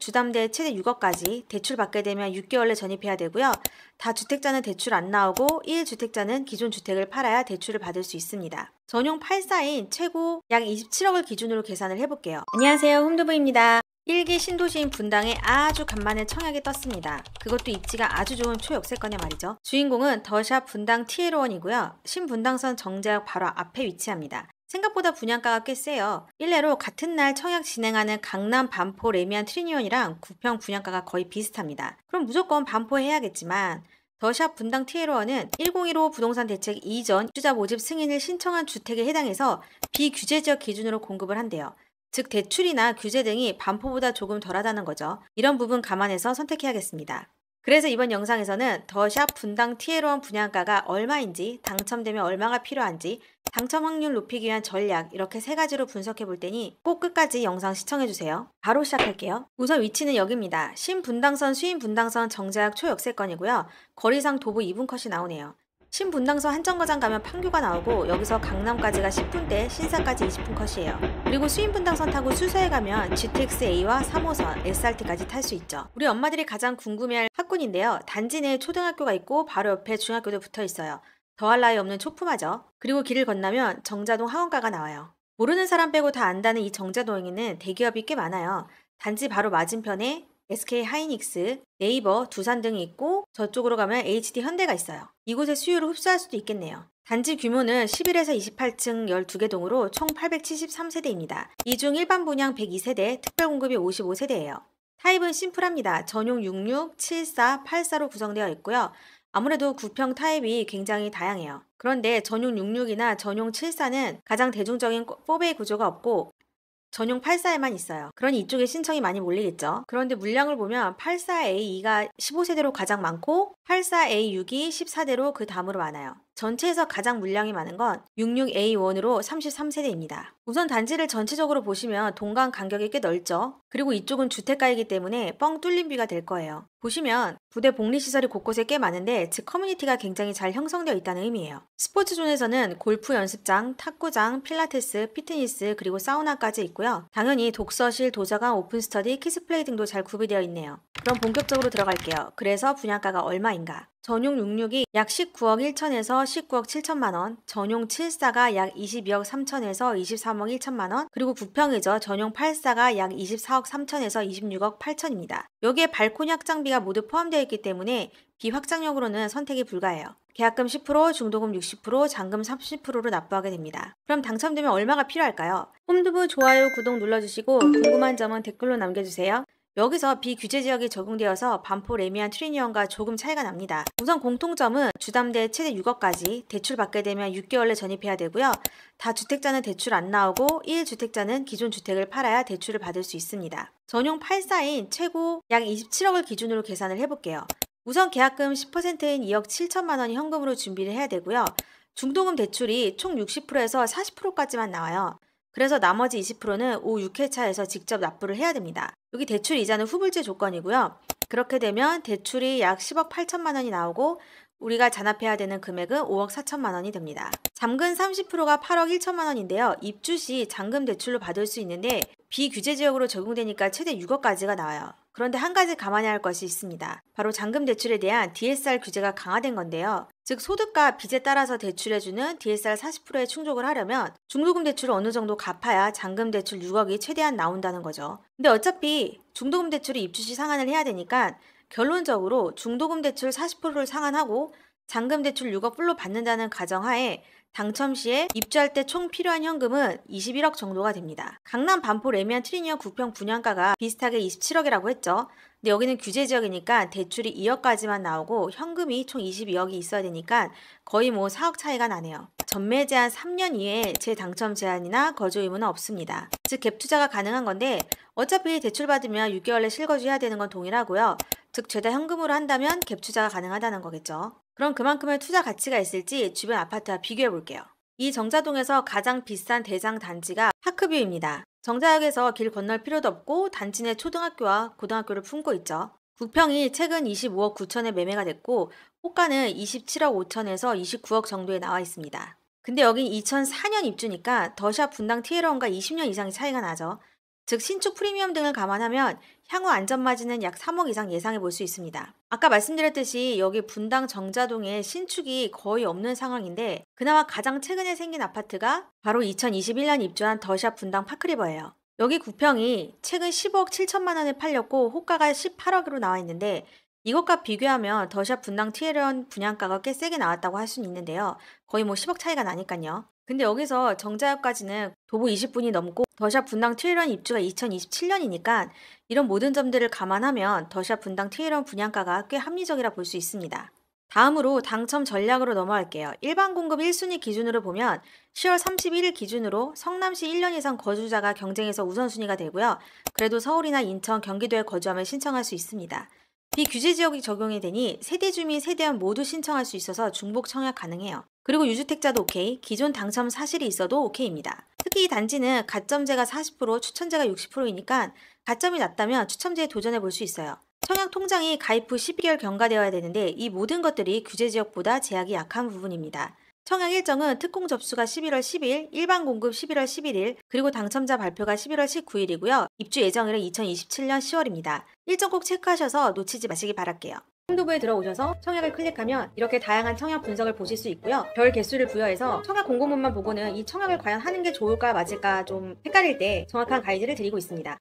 주담대 최대 6억까지 대출 받게 되면 6개월 내 전입해야 되고요. 다주택자는 대출 안 나오고 1주택자는 기존 주택을 팔아야 대출을 받을 수 있습니다. 전용 8사인 최고 약 27억을 기준으로 계산을 해볼게요. 안녕하세요, 홈드부입니다. 1기 신도시인 분당에 아주 간만에 청약이 떴습니다. 그것도 입지가 아주 좋은 초역세권에 말이죠. 주인공은 더샵 분당 TL1이고요. 신분당선 정자역 바로 앞에 위치합니다. 생각보다 분양가가 꽤 세요. 일례로 같은 날 청약 진행하는 강남 반포 레미안 트리니온이랑 구평 분양가가 거의 비슷합니다. 그럼 무조건 반포에 해야겠지만 더샵 분당 TL1은 1015 부동산 대책 이전 입주자 모집 승인을 신청한 주택에 해당해서 비규제 지역 기준으로 공급을 한대요. 즉 대출이나 규제 등이 반포보다 조금 덜하다는 거죠. 이런 부분 감안해서 선택해야겠습니다. 그래서 이번 영상에서는 더샵 분당 TL1 분양가가 얼마인지, 당첨되면 얼마가 필요한지, 당첨 확률 높이기 위한 전략, 이렇게 세 가지로 분석해 볼 테니 꼭 끝까지 영상 시청해 주세요. 바로 시작할게요. 우선 위치는 여기입니다. 신분당선, 수인분당선 정자역 초역세권이고요. 거리상 도보 2분 컷이 나오네요. 신분당선 한정거장 가면 판교가 나오고 여기서 강남까지가 10분대, 신사까지 20분 컷이에요. 그리고 수인분당선 타고 수서에 가면 GTX-A와 3호선, SRT까지 탈 수 있죠. 우리 엄마들이 가장 궁금해할 학군인데요. 단지 내에 초등학교가 있고 바로 옆에 중학교도 붙어 있어요. 더할 나위 없는 초품하죠. 그리고 길을 건너면 정자동 학원가가 나와요. 모르는 사람 빼고 다 안다는 이 정자동에는 대기업이 꽤 많아요. 단지 바로 맞은편에 SK 하이닉스, 네이버, 두산 등이 있고 저쪽으로 가면 HD 현대가 있어요. 이곳의 수요를 흡수할 수도 있겠네요. 단지 규모는 11에서 28층 12개 동으로 총 873세대입니다. 이 중 일반 분양 102세대, 특별 공급이 55세대예요. 타입은 심플합니다. 전용 66, 74, 84로 구성되어 있고요. 아무래도 구평 타입이 굉장히 다양해요. 그런데 전용 66이나 전용 74는 가장 대중적인 4베이 구조가 없고 전용 84에만 있어요. 그러니 이쪽에 신청이 많이 몰리겠죠. 그런데 물량을 보면 84A2가 15세대로 가장 많고 84A6이 14대로 그 다음으로 많아요. 전체에서 가장 물량이 많은 건 66A1으로 33세대입니다. 우선 단지를 전체적으로 보시면 동간 간격이 꽤 넓죠. 그리고 이쪽은 주택가이기 때문에 뻥 뚫린 뷰가 될 거예요. 보시면 부대 복리시설이 곳곳에 꽤 많은데 즉 커뮤니티가 굉장히 잘 형성되어 있다는 의미예요. 스포츠존에서는 골프 연습장, 탁구장, 필라테스, 피트니스 그리고 사우나까지 있고요. 당연히 독서실, 도서관, 오픈스터디, 키스플레이 등도 잘 구비되어 있네요. 그럼 본격적으로 들어갈게요. 그래서 분양가가 얼마인가? 전용 66이 약 19억 1천에서 19억 7천만원, 전용 74가 약 22억 3천에서 23억 1천만원, 그리고 구평이죠. 전용 84가 약 24억 3천에서 26억 8천입니다. 여기에 발코니 확장비가 모두 포함되어 있기 때문에 비확장력으로는 선택이 불가해요. 계약금 10%, 중도금 60%, 잔금 30%로 납부하게 됩니다. 그럼 당첨되면 얼마가 필요할까요? 홈드부 좋아요, 구독 눌러주시고 궁금한 점은 댓글로 남겨주세요. 여기서 비규제 지역이 적용되어서 반포 레미안 트리니언과 조금 차이가 납니다. 우선 공통점은 주담대 최대 6억까지 대출 받게 되면 6개월 내 전입해야 되고요. 다주택자는 대출 안 나오고 1주택자는 기존 주택을 팔아야 대출을 받을 수 있습니다. 전용 8사인 최고 약 27억을 기준으로 계산을 해볼게요. 우선 계약금 10%인 2억 7천만 원이 현금으로 준비를 해야 되고요. 중도금 대출이 총 60%에서 40%까지만 나와요. 그래서 나머지 20%는 오후 6회차에서 직접 납부를 해야 됩니다. 여기 대출 이자는 후불제 조건이고요. 그렇게 되면 대출이 약 10억 8천만 원이 나오고 우리가 잔압해야 되는 금액은 5억 4천만 원이 됩니다. 잔금 30%가 8억 1천만 원인데요. 입주 시 잔금 대출로 받을 수 있는데 비규제 지역으로 적용되니까 최대 6억까지가 나와요. 그런데 한 가지 감안해야 할 것이 있습니다. 바로 잔금 대출에 대한 DSR 규제가 강화된 건데요. 즉 소득과 빚에 따라서 대출해주는 DSR 40%에 충족을 하려면 중도금 대출을 어느 정도 갚아야 잔금 대출 6억이 최대한 나온다는 거죠. 근데 어차피 중도금 대출이 입주 시 상환을 해야 되니까 결론적으로 중도금 대출 40%를 상환하고 잔금 대출 6억 풀로 받는다는 가정하에 당첨 시에 입주할 때 총 필요한 현금은 21억 정도가 됩니다. 강남 반포 레미안 트리니언 구평 분양가가 비슷하게 27억이라고 했죠. 근데 여기는 규제 지역이니까 대출이 2억까지만 나오고 현금이 총 22억이 있어야 되니까 거의 4억 차이가 나네요. 전매 제한 3년 이외에 재당첨 제한이나 거주 의무는 없습니다. 즉 갭 투자가 가능한 건데 어차피 대출 받으면 6개월 내 실거주해야 되는 건 동일하고요. 즉 죄다 현금으로 한다면 갭 투자가 가능하다는 거겠죠. 그럼 그만큼의 투자 가치가 있을지 주변 아파트와 비교해 볼게요. 이 정자동에서 가장 비싼 대상 단지가 파크뷰입니다. 정자역에서 길 건널 필요도 없고 단지 내 초등학교와 고등학교를 품고 있죠. 구평이 최근 25억 9천에 매매가 됐고 호가는 27억 5천에서 29억 정도에 나와 있습니다. 근데 여긴 2004년 입주니까 더샵 분당 TL1과 20년 이상의 차이가 나죠. 즉 신축 프리미엄 등을 감안하면 향후 안전마진은 약 3억 이상 예상해 볼 수 있습니다. 아까 말씀드렸듯이 여기 분당 정자동에 신축이 거의 없는 상황인데 그나마 가장 최근에 생긴 아파트가 바로 2021년 입주한 더샵 분당 파크리버예요. 여기 구평이 최근 15억 7천만 원에 팔렸고 호가가 18억으로 나와 있는데 이것과 비교하면 더샵 분당 티에런 분양가가 꽤 세게 나왔다고 할 수는 있는데요. 거의 뭐 10억 차이가 나니까요. 근데 여기서 정자역까지는 도보 20분이 넘고 더샵 분당 티에런 입주가 2027년이니까 이런 모든 점들을 감안하면 더샵 분당 티에런 분양가가 꽤 합리적이라 볼 수 있습니다. 다음으로 당첨 전략으로 넘어갈게요. 일반 공급 1순위 기준으로 보면 10월 31일 기준으로 성남시 1년 이상 거주자가 경쟁에서 우선순위가 되고요. 그래도 서울이나 인천, 경기도에 거주하면 신청할 수 있습니다. 비규제 지역이 적용이 되니 세대 주민, 세대원 모두 신청할 수 있어서 중복 청약 가능해요. 그리고 유주택자도 오케이, 기존 당첨 사실이 있어도 오케이입니다. 특히 이 단지는 가점제가 40%, 추천제가 60%이니까 가점이 낮다면 추첨제에 도전해 볼 수 있어요. 청약 통장이 가입 후 12개월 경과되어야 되는데 이 모든 것들이 규제 지역보다 제약이 약한 부분입니다. 청약 일정은 특공 접수가 11월 10일, 일반 공급 11월 11일, 그리고 당첨자 발표가 11월 19일이고요. 입주 예정일은 2027년 10월입니다. 일정 꼭 체크하셔서 놓치지 마시기 바랄게요. 홍두부에 들어오셔서 청약을 클릭하면 이렇게 다양한 청약 분석을 보실 수 있고요. 별 개수를 부여해서 청약 공고문만 보고는 이 청약을 과연 하는 게 좋을까 맞을까 좀 헷갈릴 때 정확한 가이드를 드리고 있습니다.